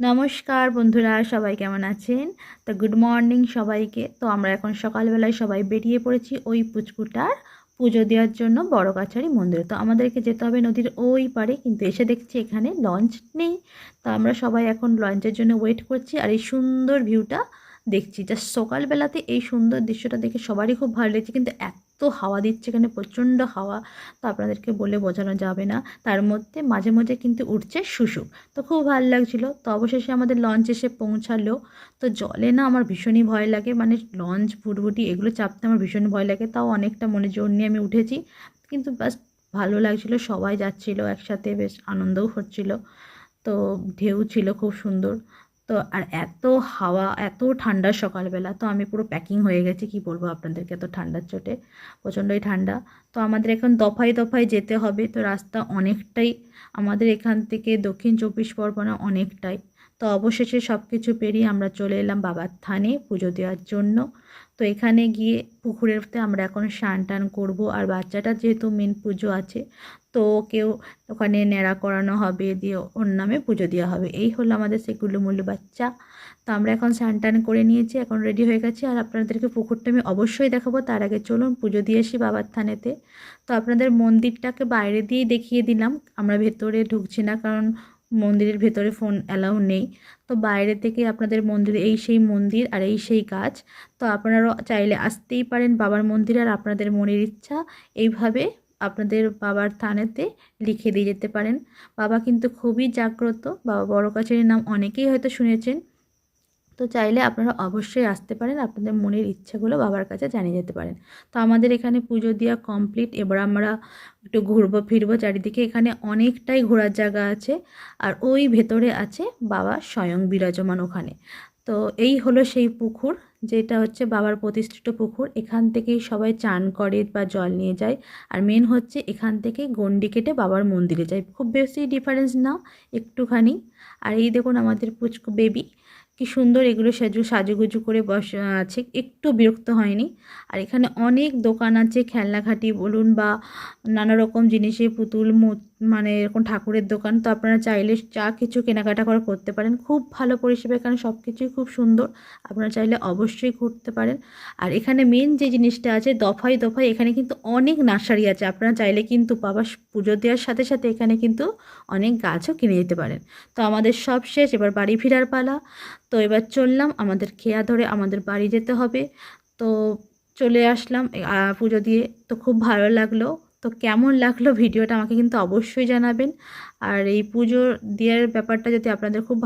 নমস্কার বন্ধুরা, সবাই কেমন আছেন? তো গুড মর্নিং সবাইকে। তো আমরা এখন সকালবেলায় সবাই বেরিয়ে পড়েছি ওই পুচকুটার পুজো দেওয়ার জন্য বড় কাছারি মন্দিরে। তো আমাদেরকে যেতে হবে নদীর ওই পারে, কিন্তু এসে দেখছি এখানে লঞ্চ নেই। তো আমরা সবাই এখন লঞ্চের জন্য ওয়েট করছি আর এই সুন্দর ভিউটা দেখছি। জাস্ট সকালবেলাতে এই সুন্দর দৃশ্যটা দেখে সবারই খুব ভালো লেগেছে, কিন্তু এত হাওয়া দিচ্ছে এখানে, প্রচণ্ড হাওয়া। তো আপনাদেরকে বলে বোঝানো যাবে না। তার মধ্যে মাঝে মাঝে কিন্তু উঠছে শুশু। তো খুব ভালো লাগছিলো। তো অবশেষে আমাদের লঞ্চ এসে পৌঁছালো। তো জলে না আমার ভীষণই ভয় লাগে, মানে লঞ্চ ভুটভুটি এগুলো চাপতে আমার ভীষণ ভয় লাগে। তাও অনেকটা মনে জোর নিয়ে আমি উঠেছি, কিন্তু বাস ভালো লাগছিলো। সবাই যাচ্ছিলো একসাথে, বেশ আনন্দও হচ্ছিলো। তো ঢেউ ছিল খুব সুন্দর। তো আর এত হাওয়া, এত ঠান্ডা সকালবেলা, তো আমি পুরো প্যাকিং হয়ে গেছি। কি বলবো আপনাদেরকে, এত ঠান্ডার চোটে, প্রচণ্ডই ঠান্ডা। তো আমাদের এখন দফায় দফায় যেতে হবে। তো রাস্তা অনেকটাই আমাদের এখান থেকে দক্ষিণ চব্বিশ পরগনা অনেকটাই। তো অবশেষে সব কিছু পেরিয়ে আমরা চলে এলাম বাবার থানে পুজো দেওয়ার জন্য। তো এখানে গিয়ে পুকুরেতে আমরা এখন স্নান টান করবো। আর বাচ্চাটা যেহেতু মেন পুজো আছে, তো কেউ ওখানে ন্যাড়া করানো হবে, দিয়ে ওর নামে পুজো দেওয়া হবে। এই হলো আমাদের সেই গুলুমুলু বাচ্চা। তো আমরা এখন স্নান টান করে নিয়েছি, এখন রেডি হয়ে গেছি। আর আপনাদেরকে পুকুরটা আমি অবশ্যই দেখাবো। তার আগে চলুন পুজো দিয়ে আসি বাবার থানেতে। তো আপনাদের মন্দিরটাকে বাইরে দিয়েই দেখিয়ে দিলাম, আমরা ভেতরে ঢুকছি না, কারণ মন্দিরের ভেতরে ফোন অ্যালাউ নেই। তো বাইরে থেকে আপনাদের মন্দিরে, এই সেই মন্দির আর এই সেই গাছ। তো আপনারাও চাইলে আসতেই পারেন বাবার মন্দিরে, আর আপনাদের মনের ইচ্ছা এইভাবে আপনাদের বাবার থানেতে লিখে দিয়ে যেতে পারেন। বাবা কিন্তু খুবই জাগ্রত। বাবা বড় কাছারির নাম অনেকেই হয়তো শুনেছেন। তো চাইলে আপনারা অবশ্যই আসতে পারেন, আপনাদের মনের ইচ্ছাগুলো বাবার কাছে জানিয়ে যেতে পারেন। তো আমাদের এখানে পুজো দেওয়া কমপ্লিট। এবার আমরা একটু ঘুরবো ফিরবো চারিদিকে। এখানে অনেকটাই ঘোরার জায়গা আছে, আর ওই ভেতরে আছে বাবা স্বয়ং বিরাজমান ওখানে। তো এই হলো সেই পুকুর, যেটা হচ্ছে বাবার প্রতিষ্ঠিত পুকুর। এখান থেকেই সবাই চান করে বা জল নিয়ে যায়। আর মেন হচ্ছে এখান থেকে গণ্ডি কেটে বাবার মন্দিরে যায়। খুব বেশি ডিফারেন্স না, একটুখানি। আর এই দেখুন আমাদের পুচকু বেবি, কি সুন্দর এগুলো সাজুগুজু করে বসে আছে, একটু বিরক্ত হয়নি। আর এখানে অনেক দোকান আছে, খেলনাঘাটি বলুন বা নানা রকম জিনিসের পুতুল, মানে এরকম ঠাকুরের দোকান। তো আপনারা চাইলে যা কিছু কেনাকাটা করতে পারেন। খুব ভালো পরিষেবা এখানে, সব কিছুই খুব সুন্দর। আপনারা চাইলে অবশ্যই ঘুরতে পারেন। আর এখানে মেন যে জিনিসটা আছে, দফায় দফায় এখানে কিন্তু অনেক নার্সারি আছে। আপনারা চাইলে কিন্তু বাবা পুজো দেওয়ার সাথে সাথে এখানে কিন্তু অনেক গাছও কিনে যেতে পারেন। তো আমাদের সব শেষ, এবার বাড়ি ফেরার পালা। তো এবার চললাম, আমাদের খেয়া ধরে আমাদের বাড়ি যেতে হবে। তো চলে আসলাম পুজো দিয়ে। তো খুব ভালো লাগলো। তো কেমন লাগলো ভিডিওটা আমাকে কিন্তু অবশ্যই জানাবেন। আর এই পুজো দেওয়ার ব্যাপারটা যদি আপনাদের খুব